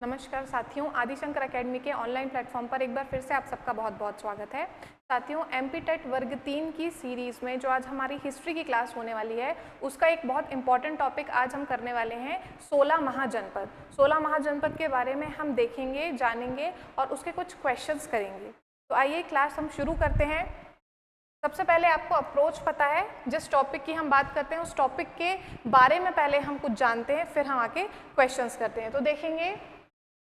नमस्कार साथियों, आदिशंकर एकेडमी के ऑनलाइन प्लेटफॉर्म पर एक बार फिर से आप सबका बहुत बहुत स्वागत है। साथियों, एमपी टेट वर्ग 3 की सीरीज़ में जो आज हमारी हिस्ट्री की क्लास होने वाली है उसका एक बहुत इंपॉर्टेंट टॉपिक आज हम करने वाले हैं 16 महाजनपद। 16 महाजनपद के बारे में हम देखेंगे, जानेंगे और उसके कुछ क्वेश्चंस करेंगे। तो आइए क्लास हम शुरू करते हैं। सबसे पहले आपको अप्रोच पता है, जिस टॉपिक की हम बात करते हैं उस टॉपिक के बारे में पहले हम कुछ जानते हैं, फिर हम आके क्वेश्चंस करते हैं। तो देखेंगे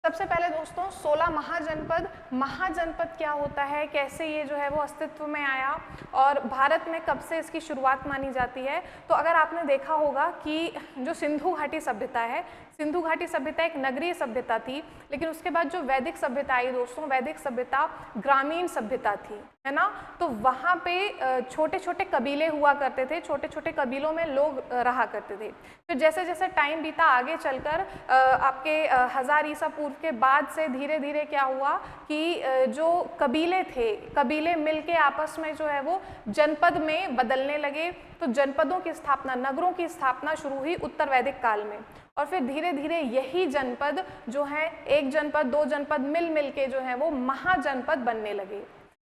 सबसे पहले दोस्तों 16 महाजनपद। महाजनपद क्या होता है, कैसे ये जो है वो अस्तित्व में आया और भारत में कब से इसकी शुरुआत मानी जाती है। तो अगर आपने देखा होगा कि जो सिंधु घाटी सभ्यता है, सिंधु घाटी सभ्यता एक नगरीय सभ्यता थी, लेकिन उसके बाद जो वैदिक सभ्यता आई दोस्तों, वैदिक सभ्यता ग्रामीण सभ्यता थी, है ना। तो वहाँ पे छोटे छोटे कबीले हुआ करते थे, छोटे छोटे कबीलों में लोग रहा करते थे। फिर जैसे जैसे टाइम बीता आगे चलकर आपके 1000 ईसा पूर्व के बाद से धीरे धीरे क्या हुआ कि जो कबीले थे, कबीले मिलके आपस में जो है वो जनपद में बदलने लगे। तो जनपदों की स्थापना, नगरों की स्थापना शुरू हुई उत्तर वैदिक काल में, और फिर धीरे धीरे यही जनपद जो है, एक जनपद दो जनपद मिल के जो है वो महाजनपद बनने लगे।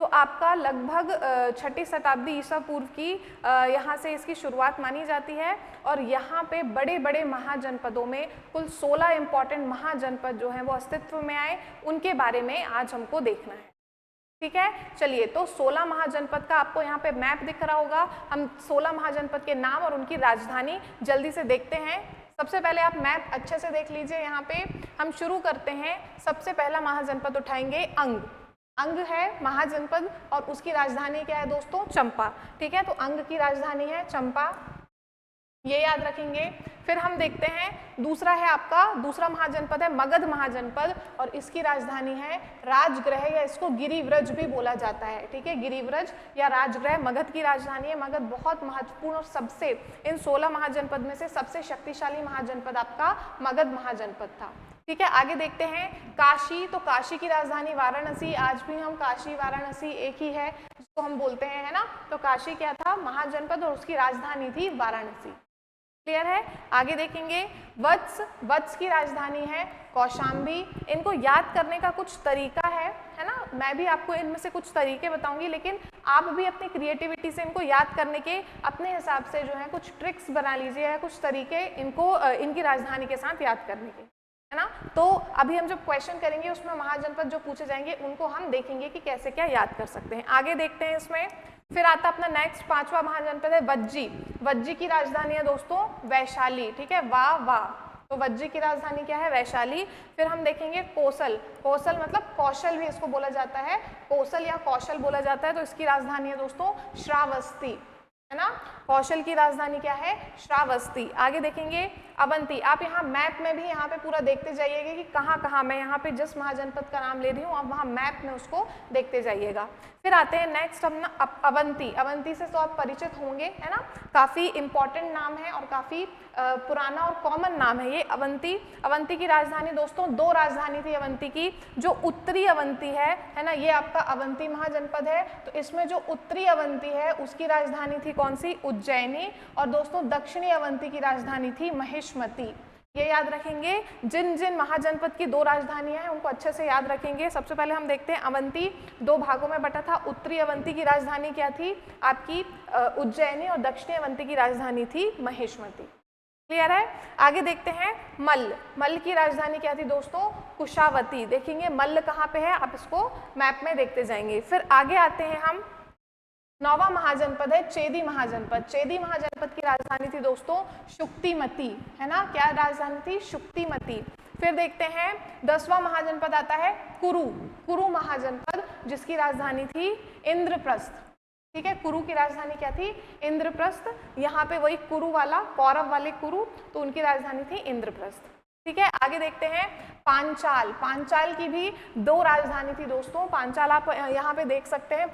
तो आपका लगभग 6ठी शताब्दी ईसा पूर्व की यहाँ से इसकी शुरुआत मानी जाती है, और यहाँ पे बड़े बड़े महाजनपदों में कुल 16 इंपॉर्टेंट महाजनपद जो हैं वो अस्तित्व में आए, उनके बारे में आज हमको देखना है। ठीक है, चलिए। तो 16 महाजनपद का आपको यहाँ पे मैप दिख रहा होगा। हम 16 महाजनपद के नाम और उनकी राजधानी जल्दी से देखते हैं। सबसे पहले आप मैप अच्छे से देख लीजिए। यहाँ पे हम शुरू करते हैं। सबसे पहला महाजनपद उठाएंगे अंग। अंग है महाजनपद और उसकी राजधानी क्या है दोस्तों, चंपा। ठीक है, तो अंग की राजधानी है चंपा, ये याद रखेंगे। फिर हम देखते हैं दूसरा है आपका, दूसरा महाजनपद है मगध महाजनपद, और इसकी राजधानी है राजगृह, या इसको गिरिव्रज भी बोला जाता है। ठीक है, गिरिव्रज या राजगृह मगध की राजधानी है। मगध बहुत महत्वपूर्ण और सबसे, इन 16 महाजनपद में से सबसे शक्तिशाली महाजनपद आपका मगध महाजनपद था। ठीक है, आगे देखते हैं काशी। तो काशी की राजधानी वाराणसी, आज भी हम काशी वाराणसी एक ही है जिसको हम बोलते हैं, है ना। तो काशी क्या था, महाजनपद, और उसकी राजधानी थी वाराणसी। क्लियर है। आगे देखेंगे वत्स। वत्स की राजधानी है कौशाम्बी। इनको याद करने का कुछ तरीका है ना। मैं भी आपको इनमें से कुछ तरीके बताऊंगी, लेकिन आप भी अपनी क्रिएटिविटी से इनको याद करने के अपने हिसाब से जो है कुछ ट्रिक्स बना लीजिए, या कुछ तरीके इनको इनकी राजधानी के साथ याद करने के, है ना। तो अभी हम जब क्वेश्चन करेंगे उसमें महाजनपद जो पूछे जाएंगे उनको हम देखेंगे कि कैसे क्या याद कर सकते हैं। आगे देखते हैं इसमें। फिर आता अपना नेक्स्ट 5वां महाजनपद है वज्जी। वज्जी की राजधानी है दोस्तों वैशाली। ठीक है, वाह। तो वज्जी की राजधानी क्या है, वैशाली। फिर हम देखेंगे कौशल। कौशल मतलब कौशल भी इसको बोला जाता है, कौशल या कौशल बोला जाता है। तो इसकी राजधानी है दोस्तों श्रावस्ती, है ना। कौशल की राजधानी क्या है, श्रावस्ती। आगे देखेंगे अवंती। आप यहाँ मैप में भी यहाँ पे पूरा देखते जाइएगा कि कहाँ कहाँ, मैं यहाँ पे जिस महाजनपद का नाम ले रही हूँ आप वहाँ मैप में उसको देखते जाइएगा। फिर आते हैं नेक्स्ट अपना अवंती। अवंती से तो आप परिचित होंगे, है ना। काफ़ी इंपॉर्टेंट नाम है और काफ़ी पुराना और कॉमन नाम है ये अवंती। अवंती की राजधानी दोस्तों, 2 राजधानी थी अवंती की। जो उत्तरी अवंती है ना, ये आपका अवंती महाजनपद है। तो इसमें जो उत्तरी अवंती है उसकी राजधानी थी कौन सी, उज्जैनी। और दोस्तों दक्षिणी अवंती की राजधानी थी महिष्मती। ये याद रखेंगे। जिन जिन महाजनपद की 2 राजधानियां हैं उनको अच्छे से याद रखेंगे। सबसे पहले हम देखते हैं अवंती 2 भागों में बटा था। उत्तरी अवंती की राजधानी क्या थी आपकी उज्जैनी, और दक्षिणी अवंती की राजधानी थी महिष्मती। क्लियर है। आगे देखते हैं मल्ल। मल्ल की राजधानी क्या थी दोस्तों, कुशावती। देखेंगे मल्ल कहाँ पे है, आप इसको मैप में देखते जाएंगे। फिर आगे आते हैं हम, 9वां महाजनपद है चेदी महाजनपद। चेदी महाजनपद की राजधानी थी दोस्तों शुक्तिमती, है ना। क्या राजधानी थी, शुक्तिमती। फिर देखते हैं 10वां महाजनपद आता है कुरु। कुरु महाजनपद, जिसकी राजधानी थी इंद्रप्रस्थ। ठीक है, कुरु की राजधानी क्या थी, इंद्रप्रस्थ। यहाँ पे वही कुरु वाला, कौरव वाले कुरु, तो उनकी राजधानी थी इंद्रप्रस्थ। ठीक है, आगे देखते हैं पांचाल। पांचाल की भी 2 राजधानी थी दोस्तों। पांचाल आप यहाँ पे देख सकते हैं।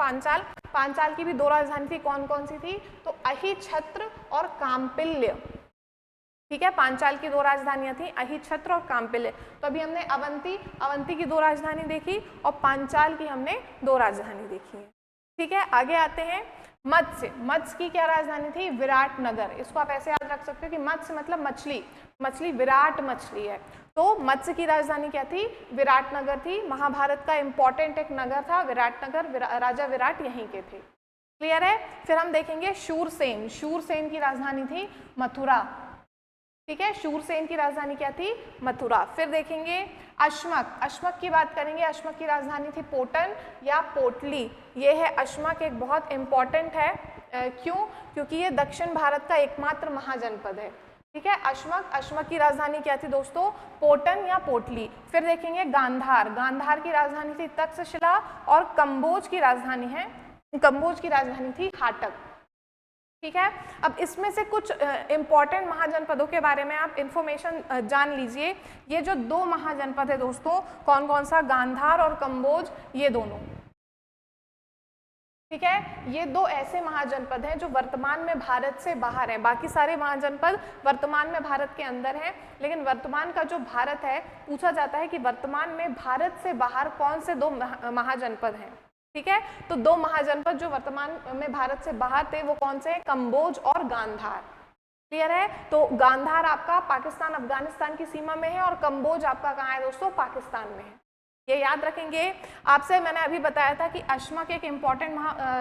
पांचाल की भी 2 राजधानी थी। कौन कौन सी थी, तो अहिछत्र और काम्पिल्य। ठीक है, पांचाल की 2 राजधानियां थी, अहिछत्र और काम्पिल्य। तो अभी हमने अवंती की 2 राजधानी देखी और पांचाल की हमने 2 राजधानी देखी है। ठीक है, आगे आते हैं मत्स्य, मत्स्य की क्या राजधानी थी? विराटनगर। इसको आप ऐसे याद रख सकते हो कि मत्स्य मतलब मछली, मछली विराट मछली है, तो मत्स्य की राजधानी क्या थी? विराटनगर थी। महाभारत का इंपॉर्टेंट एक नगर था विराटनगर, राजा विराट यहीं के थे। क्लियर है? फिर हम देखेंगे शूरसेन, शूरसेन की राजधानी थी मथुरा। ठीक है, शूरसेन की राजधानी क्या थी? मथुरा। फिर देखेंगे अश्मक, अश्मक की बात करेंगे, अश्मक की राजधानी थी पोटन या पोटली। ये है अश्मक, एक बहुत इंपॉर्टेंट है। क्यों? क्योंकि ये दक्षिण भारत का एकमात्र महाजनपद है। ठीक है, अश्मक, अश्मक की राजधानी क्या थी दोस्तों? पोटन या पोटली। फिर देखेंगे गांधार, गांधार की राजधानी थी तक्षशिला और कंबोज की राजधानी है, कंबोज की राजधानी थी हाटक। ठीक है, अब इसमें से कुछ इंपॉर्टेंट महाजनपदों के बारे में आप इंफॉर्मेशन जान लीजिए। ये जो दो महाजनपद है दोस्तों, कौन कौन सा? गांधार और कंबोज, ये दोनों। ठीक है, ये दो ऐसे महाजनपद हैं जो वर्तमान में भारत से बाहर हैं। बाकी सारे महाजनपद वर्तमान में भारत के अंदर हैं, लेकिन वर्तमान का जो भारत है, पूछा जाता है कि वर्तमान में भारत से बाहर कौन से दो महाजनपद हैं। ठीक है, तो दो महाजनपद जो वर्तमान में भारत से बाहर थे वो कौन से हैं? कंबोज और गांधार। क्लियर है? तो गांधार आपका पाकिस्तान अफगानिस्तान की सीमा में है और कंबोज आपका कहाँ है दोस्तों? पाकिस्तान में है। ये याद रखेंगे। आपसे मैंने अभी बताया था कि अश्मक एक इम्पॉर्टेंट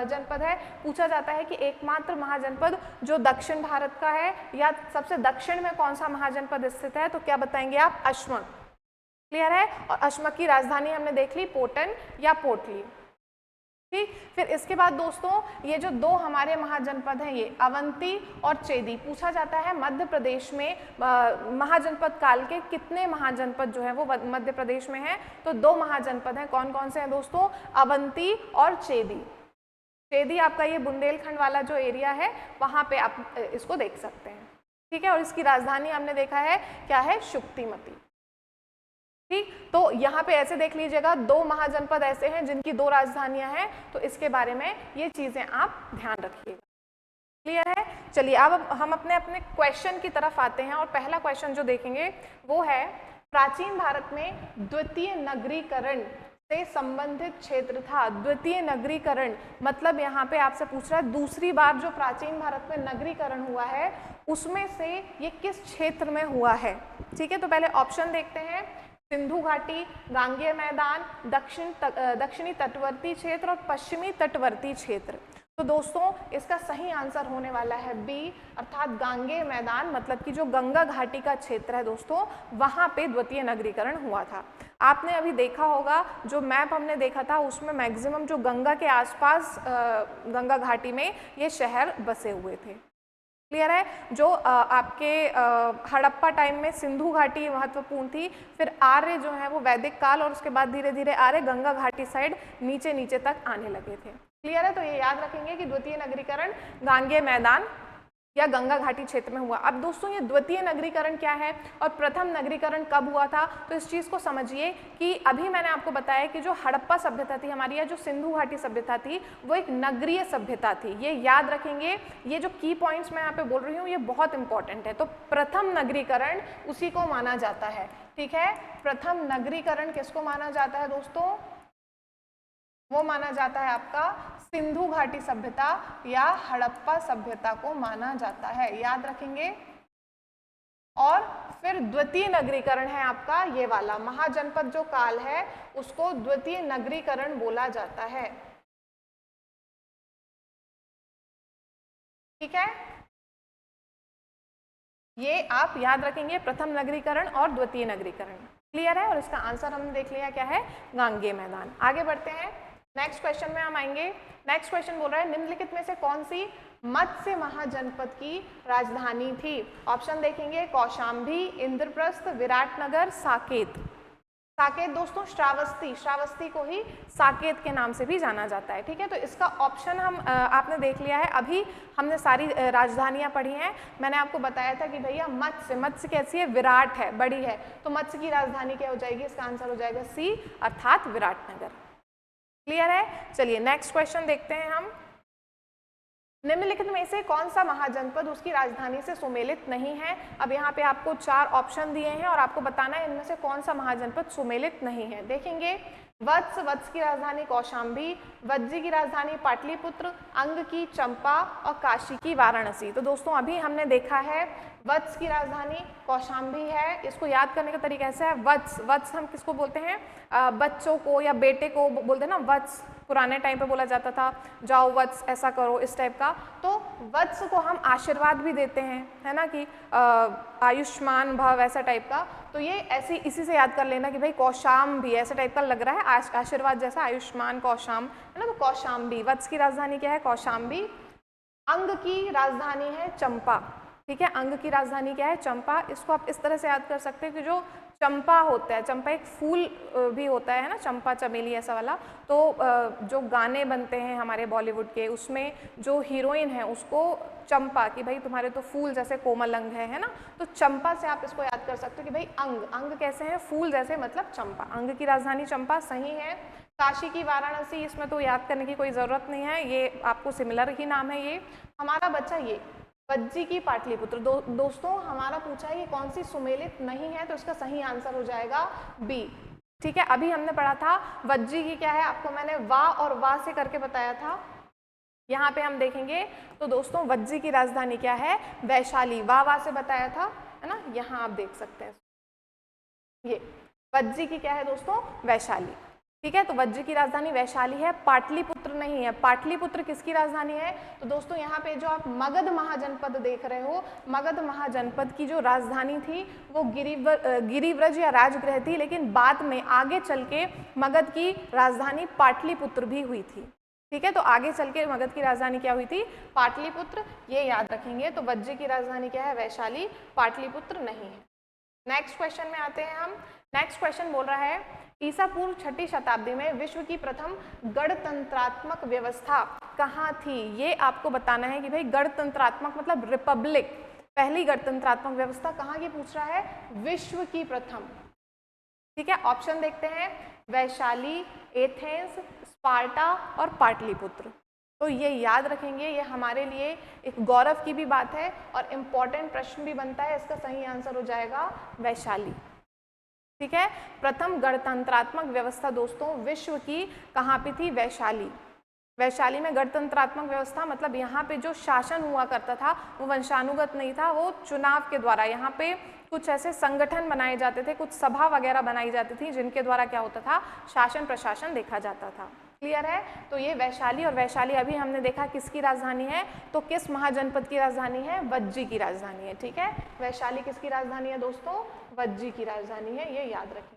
जनपद है। पूछा जाता है कि एकमात्र महाजनपद जो दक्षिण भारत का है या सबसे दक्षिण में कौन सा महाजनपद स्थित है, तो क्या बताएंगे आप? अश्मक। क्लियर है? और अश्मक की राजधानी हमने देख ली पोटन या पोटली। ठीक, फिर इसके बाद दोस्तों ये जो दो हमारे महाजनपद हैं, ये अवंती और चेदी। पूछा जाता है मध्य प्रदेश में महाजनपद काल के कितने महाजनपद जो है वो मध्य प्रदेश में हैं, तो दो महाजनपद हैं। कौन कौन से हैं दोस्तों? अवंती और चेदी। चेदी आपका ये बुंदेलखंड वाला जो एरिया है वहाँ पे आप इसको देख सकते हैं। ठीक है, और इसकी राजधानी हमने देखा है क्या है? शुक्तिमती। ठीक, तो यहाँ पे ऐसे देख लीजिएगा, दो महाजनपद ऐसे हैं जिनकी दो राजधानियां हैं, तो इसके बारे में ये चीजें आप ध्यान रखिएगा। क्लियर है? चलिए अब हम अपने अपने क्वेश्चन की तरफ आते हैं और पहला क्वेश्चन जो देखेंगे वो है प्राचीन भारत में द्वितीय नगरीकरण से संबंधित क्षेत्र था। द्वितीय नगरीकरण मतलब यहाँ पे आपसे पूछ रहा है दूसरी बार जो प्राचीन भारत में नगरीकरण हुआ है उसमें से ये किस क्षेत्र में हुआ है। ठीक है, तो पहले ऑप्शन देखते हैं। सिंधु घाटी, गांगेय मैदान, दक्षिणी तटवर्ती क्षेत्र और पश्चिमी तटवर्ती क्षेत्र। तो दोस्तों इसका सही आंसर होने वाला है बी, अर्थात गांगेय मैदान, मतलब कि जो गंगा घाटी का क्षेत्र है दोस्तों, वहां पे द्वितीय नगरीकरण हुआ था। आपने अभी देखा होगा जो मैप हमने देखा था उसमें मैक्सिमम जो गंगा के आसपास गंगा घाटी में ये शहर बसे हुए थे। क्लियर है? जो आपके हड़प्पा टाइम में सिंधु घाटी महत्वपूर्ण थी, फिर आर्य जो है वो वैदिक काल, और उसके बाद धीरे धीरे आर्य गंगा घाटी साइड नीचे नीचे तक आने लगे थे। क्लियर है? तो ये याद रखेंगे कि द्वितीय नगरीकरण गांगेय मैदान या गंगा घाटी क्षेत्र में हुआ। अब दोस्तों ये द्वितीय नगरीकरण क्या है और प्रथम नगरीकरण कब हुआ था, तो इस चीज़ को समझिए कि अभी मैंने आपको बताया कि जो हड़प्पा सभ्यता थी हमारी या जो सिंधु घाटी सभ्यता थी वो एक नगरीय सभ्यता थी। ये याद रखेंगे, ये जो की पॉइंट्स मैं यहाँ पे बोल रही हूँ ये बहुत इंपॉर्टेंट है। तो प्रथम नगरीकरण उसी को माना जाता है। ठीक है, प्रथम नगरीकरण किसको माना जाता है दोस्तों? वो माना जाता है आपका सिंधु घाटी सभ्यता या हड़प्पा सभ्यता को माना जाता है, याद रखेंगे। और फिर द्वितीय नगरीकरण है आपका ये वाला महाजनपद जो काल है उसको द्वितीय नगरीकरण बोला जाता है। ठीक है, ये आप याद रखेंगे, प्रथम नगरीकरण और द्वितीय नगरीकरण। क्लियर है? और इसका आंसर हमने देख लिया क्या है? गांगेय मैदान। आगे बढ़ते हैं, नेक्स्ट क्वेश्चन में हम आएंगे। नेक्स्ट क्वेश्चन बोल रहा है निम्नलिखित में से कौन सी मत्स्य महाजनपद की राजधानी थी? ऑप्शन देखेंगे कौशाम्बी, इंद्रप्रस्थ, विराटनगर, साकेत। साकेत दोस्तों श्रावस्ती, श्रावस्ती को ही साकेत के नाम से भी जाना जाता है। ठीक है, तो इसका ऑप्शन हम आपने देख लिया है। अभी हमने सारी राजधानियां पढ़ी हैं। मैंने आपको बताया था कि भैया मत्स्य, मत्स्य कैसी है? विराट है, बड़ी है, तो मत्स्य की राजधानी क्या हो जाएगी? इसका आंसर हो जाएगा सी, अर्थात विराटनगर। क्लियर है? चलिए नेक्स्ट क्वेश्चन देखते हैं हम। निम्नलिखित में से कौन सा महाजनपद उसकी राजधानी से सुमेलित नहीं है? अब यहाँ पे आपको 4 ऑप्शन दिए हैं और आपको बताना है इनमें से कौन सा महाजनपद सुमेलित नहीं है। देखेंगे वत्स, वत्स की राजधानी कौशाम्बी, वज्जी की राजधानी पाटलिपुत्र, अंग की चंपा और काशी की वाराणसी। तो दोस्तों अभी हमने देखा है वत्स की राजधानी कौशाम्बी है। इसको याद करने का तरीका ऐसा है, वत्स, वत्स हम किसको बोलते हैं, बच्चों को या बेटे को बोलते हैं ना वत्स, पुराने टाइम पे बोला जाता था जाओ वत्स ऐसा करो, इस टाइप का। तो वत्स को हम आशीर्वाद भी देते हैं, है ना, कि आयुष्मान भव ऐसा टाइप का। तो ये ऐसे इसी से याद कर लेना कि भाई कौशाम भी ऐसा टाइप का लग रहा है, आशीर्वाद जैसा, आयुष्मान कौशाम, है ना। तो कौशाम्बी, वत्स की राजधानी क्या है, कौशाम्बी। अंग की राजधानी है चंपा, ठीक है, अंग की राजधानी क्या है, चंपा। इसको आप इस तरह से याद कर सकते हैं कि जो चंपा होता है, चंपा एक फूल भी होता है ना, चंपा चमेली ऐसा वाला। तो जो गाने बनते हैं हमारे बॉलीवुड के, उसमें जो हीरोइन है उसको चंपा, कि भाई तुम्हारे तो फूल जैसे कोमल अंग है ना। तो चंपा से आप इसको याद कर सकते हो कि भाई अंग, अंग कैसे हैं, फूल जैसे, मतलब चंपा। अंग की राजधानी चंपा सही है। काशी की वाराणसी, इसमें तो याद करने की कोई ज़रूरत नहीं है, ये आपको सिमिलर ही नाम है। ये हमारा बच्चा ये वज्जी की पाटलिपुत्र। दोस्तों हमारा पूछा है कि कौन सी सुमेलित नहीं है, तो इसका सही आंसर हो जाएगा बी, ठीक है। अभी हमने पढ़ा था वज्जी की क्या है, आपको मैंने वा और वा से करके बताया था। यहाँ पे हम देखेंगे तो दोस्तों वज्जी की राजधानी क्या है, वैशाली, वा से बताया था, है ना। यहाँ आप देख सकते हैं ये वज्जी की क्या है दोस्तों, वैशाली, ठीक है। तो वज्र की राजधानी वैशाली है, पाटलिपुत्र नहीं है। पाटलिपुत्र किसकी राजधानी है, तो दोस्तों यहाँ पे जो आप मगध महाजनपद देख रहे हो, मगध महाजनपद की जो राजधानी थी वो गिरिव्रज या राजगृह थी, लेकिन बाद में आगे चल के मगध की राजधानी पाटलिपुत्र भी हुई थी, ठीक है। तो आगे चल के मगध की राजधानी क्या हुई थी, पाटलिपुत्र, ये याद रखेंगे। तो वज्र की राजधानी क्या है, वैशाली, पाटलिपुत्र नहीं है। नेक्स्ट क्वेश्चन में आते हैं हम। नेक्स्ट क्वेश्चन बोल रहा है ईसा पूर्व 6ठी शताब्दी में विश्व की प्रथम गणतंत्रात्मक व्यवस्था कहाँ थी। ये आपको बताना है कि भाई गणतंत्रात्मक मतलब रिपब्लिक, पहली गणतंत्रात्मक व्यवस्था कहाँ की पूछ रहा है, विश्व की प्रथम, ठीक है। ऑप्शन देखते हैं, वैशाली, एथेंस, स्पार्टा और पाटलिपुत्र। तो ये याद रखेंगे, ये हमारे लिए एक गौरव की भी बात है और इम्पॉर्टेंट प्रश्न भी बनता है। इसका सही आंसर हो जाएगा वैशाली, ठीक है। प्रथम गणतंत्रात्मक व्यवस्था दोस्तों विश्व की कहाँ पे थी, वैशाली। वैशाली में गणतंत्रात्मक व्यवस्था मतलब यहाँ पे जो शासन हुआ करता था वो वंशानुगत नहीं था, वो चुनाव के द्वारा, यहाँ पे कुछ ऐसे संगठन बनाए जाते थे, कुछ सभा वगैरह बनाई जाती थी जिनके द्वारा क्या होता था, शासन प्रशासन देखा जाता था। क्लियर है। तो ये वैशाली, और वैशाली अभी हमने देखा किसकी राजधानी है, तो किस महाजनपद की राजधानी है, वज्जी की राजधानी है, ठीक है। वैशाली किसकी राजधानी है दोस्तों, वज्जी की राजधानी है, ये याद रखें।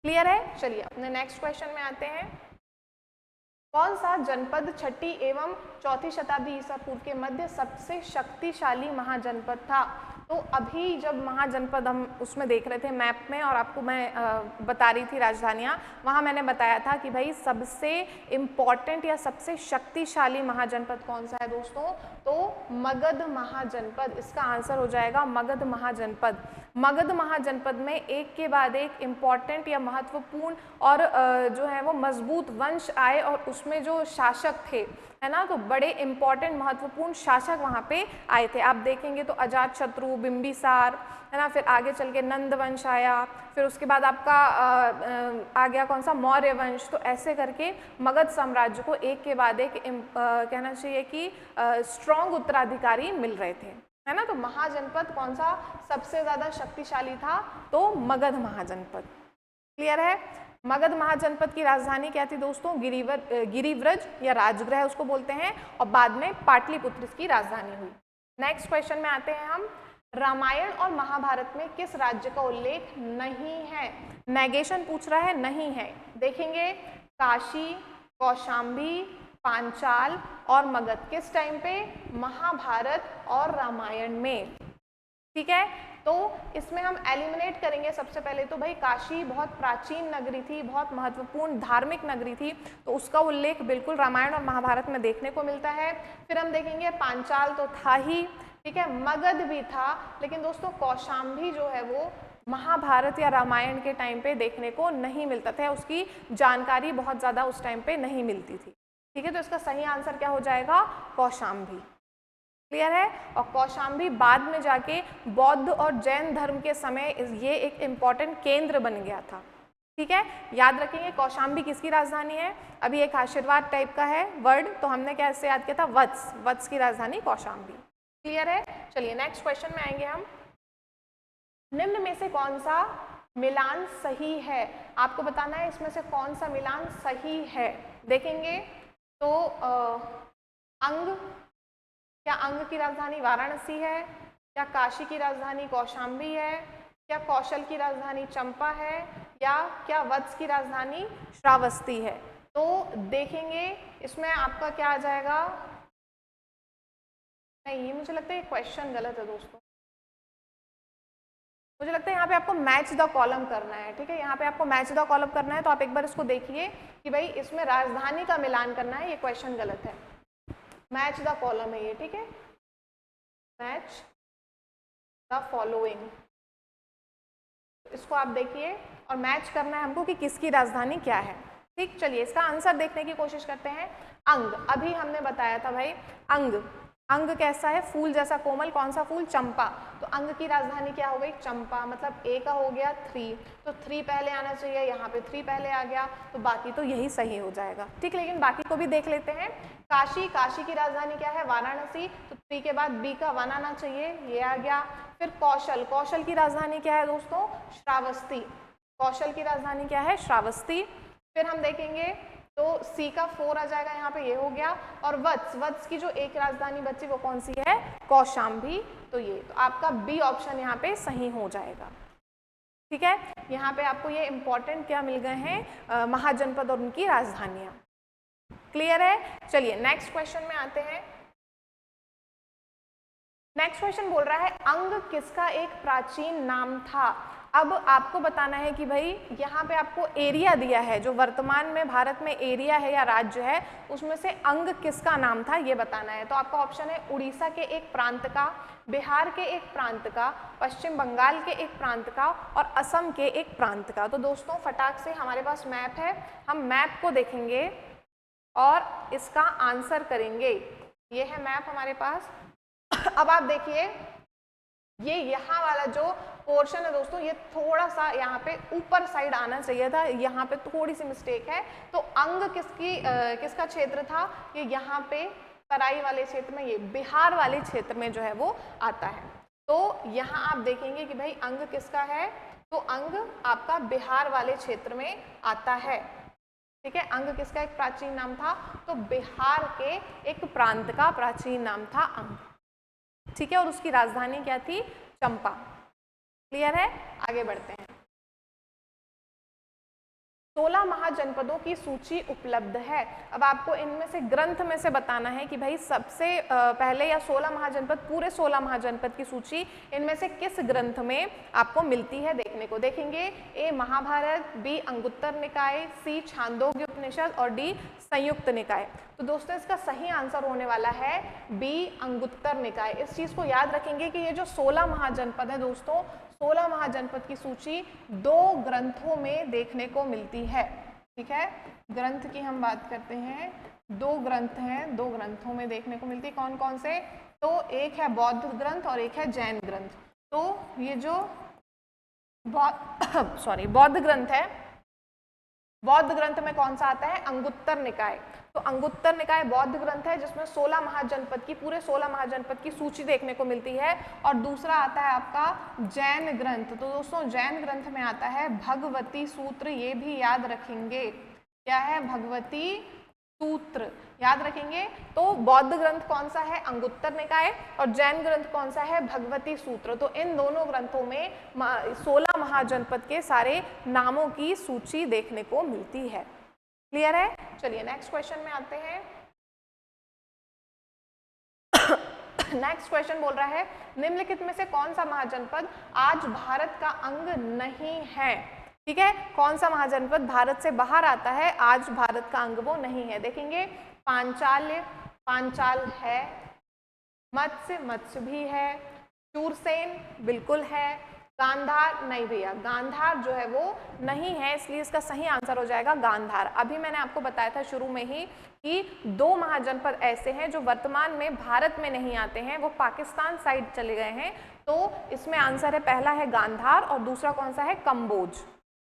क्लियर है। चलिए अपने नेक्स्ट क्वेश्चन में आते हैं। कौन सा जनपद 6ठी एवं 4ठी शताब्दी ईसा पूर्व के मध्य सबसे शक्तिशाली महाजनपद था। तो अभी जब महाजनपद हम उसमें देख रहे थे मैप में, और आपको मैं बता रही थी राजधानियाँ, वहाँ मैंने बताया था कि भाई सबसे इम्पॉर्टेंट या सबसे शक्तिशाली महाजनपद कौन सा है दोस्तों, तो मगध महाजनपद। इसका आंसर हो जाएगा मगध महाजनपद। मगध महाजनपद में एक के बाद एक इम्पॉर्टेंट या महत्वपूर्ण और जो है वो मजबूत वंश आए, और उसमें जो शासक थे, है ना, तो बड़े इम्पॉर्टेंट महत्वपूर्ण शासक वहाँ पे आए थे। आप देखेंगे तो अजातशत्रु, बिंबिसार, है ना, फिर आगे चल के नंद वंश आया, फिर उसके बाद आपका आ गया कौन सा, मौर्य वंश। तो ऐसे करके मगध साम्राज्य को एक के बाद एक कहना चाहिए कि स्ट्रॉन्ग उत्तराधिकारी मिल रहे थे, है ना। तो महाजनपद कौन सा सबसे ज़्यादा शक्तिशाली था, तो मगध महाजनपद। क्लियर है। मगध महाजनपद की राजधानी क्या थी दोस्तों, गिरिव्रज या राजगृह उसको बोलते हैं, और बाद में पाटलिपुत्र इसकी राजधानी हुई। नेक्स्ट क्वेश्चन में आते हैं हम। रामायण और महाभारत में किस राज्य का उल्लेख नहीं है, नेगेशन पूछ रहा है, नहीं है। देखेंगे काशी, कौशाम्बी, पांचाल और मगध किस टाइम पे, महाभारत और रामायण में, ठीक है। तो इसमें हम एलिमिनेट करेंगे सबसे पहले तो भाई काशी बहुत प्राचीन नगरी थी, बहुत महत्वपूर्ण धार्मिक नगरी थी, तो उसका उल्लेख बिल्कुल रामायण और महाभारत में देखने को मिलता है। फिर हम देखेंगे पांचाल तो था ही, ठीक है, मगध भी था, लेकिन दोस्तों कौशाम्बी जो है वो महाभारत या रामायण के टाइम पे देखने को नहीं मिलता था, उसकी जानकारी बहुत ज़्यादा उस टाइम पे नहीं मिलती थी, ठीक है। तो इसका सही आंसर क्या हो जाएगा, कौशाम्बी। क्लियर है। और कौशाम्बी बाद में जाके बौद्ध और जैन धर्म के समय ये एक इम्पॉर्टेंट केंद्र बन गया था, ठीक है, याद रखेंगे कौशाम्बी किसकी राजधानी है? अभी एक आशीर्वाद टाइप का है वर्ड, तो हमने कैसे याद किया था? वत्स, वत्स की राजधानी कौशाम्बी। क्लियर है? चलिए नेक्स्ट क्वेश्चन में आएंगे हम। निम्न में से कौन सा मिलान सही है? आपको बताना है इसमें से कौन सा मिलान सही है। देखेंगे तो अंग, क्या अंग की राजधानी वाराणसी है? क्या काशी की राजधानी कौशाम्बी है? क्या कौशल की राजधानी चंपा है? या क्या वत्स की राजधानी श्रावस्ती है? तो देखेंगे इसमें आपका क्या आ जाएगा। नहीं, ये मुझे लगता है क्वेश्चन गलत है दोस्तों। मुझे लगता है यहाँ पे आपको मैच द कॉलम करना है। ठीक है, यहाँ पे आपको मैच द कॉलम करना है, तो आप एक बार इसको देखिए कि भाई इसमें राजधानी का मिलान करना है, ये क्वेश्चन गलत है। मैच द कॉलम है ये। ठीक है, मैच द फॉलोइंग, इसको आप देखिए और मैच करना है हमको कि किसकी राजधानी क्या है। ठीक, चलिए इसका आंसर देखने की कोशिश करते हैं। अंग, अभी हमने बताया था भाई अंग, अंग कैसा है? फूल जैसा कोमल। कौन सा फूल? चंपा। तो अंग की राजधानी क्या हो गई? चंपा। मतलब ए का हो गया 3, तो 3 पहले आना चाहिए, यहाँ पे 3 पहले आ गया, तो बाकी तो यही सही हो जाएगा। ठीक, लेकिन बाकी को भी देख लेते हैं। काशी, काशी की राजधानी क्या है? वाराणसी, तो 3 के बाद बी का 1 आना चाहिए, ये आ गया। फिर कौशल, कौशल की राजधानी क्या है दोस्तों? श्रावस्ती। कौशल की राजधानी क्या है? श्रावस्ती। फिर हम देखेंगे तो सी का 4 आ जाएगा यहाँ पे, ये हो गया। और वत्स, वत्स की जो एक राजधानी बची वो कौन सी है? कौशाम्बी। तो ये, तो आपका बी ऑप्शन यहाँ पे सही हो जाएगा। ठीक है, यहाँ पे आपको ये इंपॉर्टेंट क्या मिल गए हैं? महाजनपद और उनकी राजधानियां। क्लियर है? चलिए नेक्स्ट क्वेश्चन में आते हैं। नेक्स्ट क्वेश्चन बोल रहा है अंग किसका एक प्राचीन नाम था? अब आपको बताना है कि भाई यहाँ पे आपको एरिया दिया है, जो वर्तमान में भारत में एरिया है या राज्य है, उसमें से अंग किसका नाम था ये बताना है। तो आपका ऑप्शन है उड़ीसा के एक प्रांत का, बिहार के एक प्रांत का, पश्चिम बंगाल के एक प्रांत का और असम के एक प्रांत का। तो दोस्तों फटाक से हमारे पास मैप है, हम मैप को देखेंगे और इसका आंसर करेंगे। ये है मैप हमारे पास। अब आप देखिए ये यहाँ वाला जो पोर्शन है दोस्तों, ये थोड़ा सा यहाँ पे ऊपर साइड आना चाहिए था, यहाँ पे थोड़ी सी मिस्टेक है। तो अंग किसका क्षेत्र था? ये यहाँ पे तराई वाले क्षेत्र में, ये बिहार वाले क्षेत्र में जो है वो आता है। तो यहाँ आप देखेंगे कि भाई अंग किसका है, तो अंग आपका बिहार वाले क्षेत्र में आता है। ठीक है, अंग किसका एक प्राचीन नाम था? तो बिहार के एक प्रांत का प्राचीन नाम था अंग। ठीक है, और उसकी राजधानी क्या थी? चंपा। क्लियर है? आगे बढ़ते हैं। 16 महाजनपदों की सूची उपलब्ध है। अब आपको इनमें से ग्रंथ में से बताना है कि भाई सबसे पहले या 16 महाजनपद, पूरे 16 महाजनपद की सूची इनमें से किस ग्रंथ में आपको मिलती है देखने को। देखेंगे ए महाभारत, बी अंगुत्तर निकाय, सी छांदोग्य उपनिषद और डी संयुक्त निकाय। तो दोस्तों इसका सही आंसर होने वाला है बी अंगुत्तर निकाय। इस चीज को याद रखेंगे कि ये जो 16 महाजनपद है दोस्तों, 16 महाजनपद की सूची 2 ग्रंथों में देखने को मिलती है। ठीक है, ग्रंथ की हम बात करते हैं, 2 ग्रंथ हैं, 2 ग्रंथों में देखने को मिलती है। कौन कौन से? तो एक है बौद्ध ग्रंथ और एक है जैन ग्रंथ। तो ये जो बौद्ध ग्रंथ है, बौद्ध ग्रंथ में कौन सा आता है? अंगुत्तर निकाय। तो अंगुत्तर निकाय बौद्ध ग्रंथ है जिसमें 16 महाजनपद की, पूरे 16 महाजनपद की सूची देखने को मिलती है। और दूसरा आता है आपका जैन ग्रंथ। तो दोस्तों जैन ग्रंथ में आता है भगवती सूत्र, ये भी याद रखेंगे। क्या है? भगवती सूत्र याद रखेंगे। तो बौद्ध ग्रंथ कौन सा है? अंगुत्तर निकाय। और जैन ग्रंथ कौन सा है? भगवती सूत्र। तो इन दोनों ग्रंथों में 16 महाजनपद के सारे नामों की सूची देखने को मिलती है। क्लियर है? चलिए नेक्स्ट क्वेश्चन में आते हैं। नेक्स्ट क्वेश्चन बोल रहा है निम्नलिखित में से कौन सा महाजनपद आज भारत का अंग नहीं है? ठीक है, कौन सा महाजनपद भारत से बाहर आता है, आज भारत का अंग वो नहीं है। देखेंगे पांचाल्य, पांचाल है। मत्स्य, मत्स्य भी है। शूरसेन बिल्कुल है। गांधार नहीं भैया, गांधार जो है वो नहीं है, इसलिए इसका सही आंसर हो जाएगा गांधार। अभी मैंने आपको बताया था शुरू में ही कि 2 महाजनपद ऐसे हैं जो वर्तमान में भारत में नहीं आते हैं, वो पाकिस्तान साइड चले गए हैं। तो इसमें आंसर है, पहला है गांधार और दूसरा कौन सा है? कंबोज।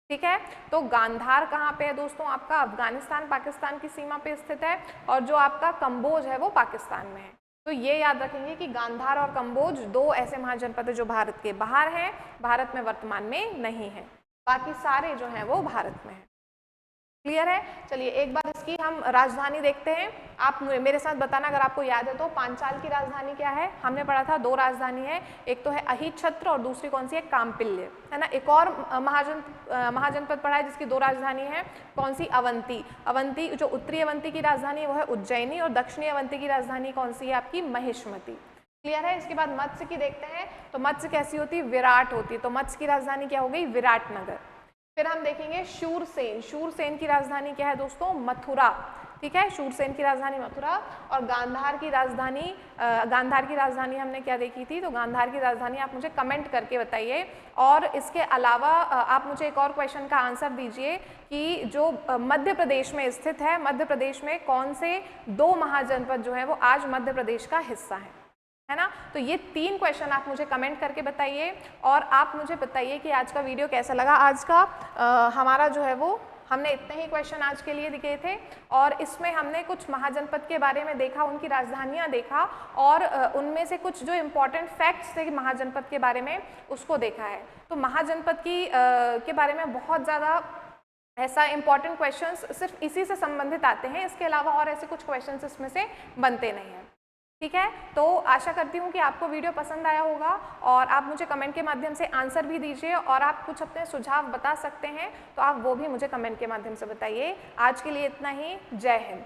ठीक है। तो गांधार कहाँ पे है दोस्तों? आपका अफगानिस्तान पाकिस्तान की सीमा पे स्थित है, और जो आपका कंबोज है वो पाकिस्तान में है। तो ये याद रखेंगे कि गांधार और कंबोज दो ऐसे महाजनपद है जो भारत के बाहर हैं, भारत में वर्तमान में नहीं है, बाकी सारे जो हैं वो भारत में हैं। क्लियर है? चलिए एक बार इसकी हम राजधानी देखते हैं। आप मेरे साथ बताना अगर आपको याद है तो। पांचाल की राजधानी क्या है? हमने पढ़ा था दो राजधानी है, एक तो है अहिच्छत्र और दूसरी कौन सी है? काम्पिल्य, है ना। एक और महाजनपद पढ़ा है जिसकी दो राजधानी है, कौन सी? अवंती। अवंती, जो उत्तरी अवंती की राजधानी है वो है उज्जैनी, और दक्षिणी अवंती की राजधानी कौन सी है आपकी? महिष्मती। क्लियर है? इसके बाद मत्स्य की देखते हैं। तो मत्स्य कैसी होती है? विराट होती है। तो मत्स्य की राजधानी क्या हो गई? विराटनगर। फिर हम देखेंगे शूरसेन। शूरसेन की राजधानी क्या है दोस्तों? मथुरा। ठीक है, शूरसेन की राजधानी मथुरा। और गांधार की राजधानी हमने क्या देखी थी? तो गांधार की राजधानी आप मुझे कमेंट करके बताइए। और इसके अलावा आप मुझे एक और क्वेश्चन का आंसर दीजिए कि जो मध्य प्रदेश में स्थित है, मध्य प्रदेश में कौन से दो महाजनपद जो है वो आज मध्य प्रदेश का हिस्सा है ना। तो ये 3 क्वेश्चन आप मुझे कमेंट करके बताइए, और आप मुझे बताइए कि आज का वीडियो कैसा लगा। आज का हमारा जो है वो हमने इतने ही क्वेश्चन आज के लिए दिए थे, और इसमें हमने कुछ महाजनपद के बारे में देखा, उनकी राजधानियां देखा, और उनमें से कुछ जो इम्पोर्टेंट फैक्ट्स थे महाजनपद के बारे में उसको देखा है। तो महाजनपद के बारे में बहुत ज़्यादा ऐसा इंपॉर्टेंट क्वेश्चंस सिर्फ इसी से संबंधित आते हैं, इसके अलावा और ऐसे कुछ क्वेश्चंस इसमें से बनते नहीं हैं। ठीक है, तो आशा करती हूँ कि आपको वीडियो पसंद आया होगा, और आप मुझे कमेंट के माध्यम से आंसर भी दीजिए, और आप कुछ अपने सुझाव बता सकते हैं तो आप वो भी मुझे कमेंट के माध्यम से बताइए। आज के लिए इतना ही। जय हिंद।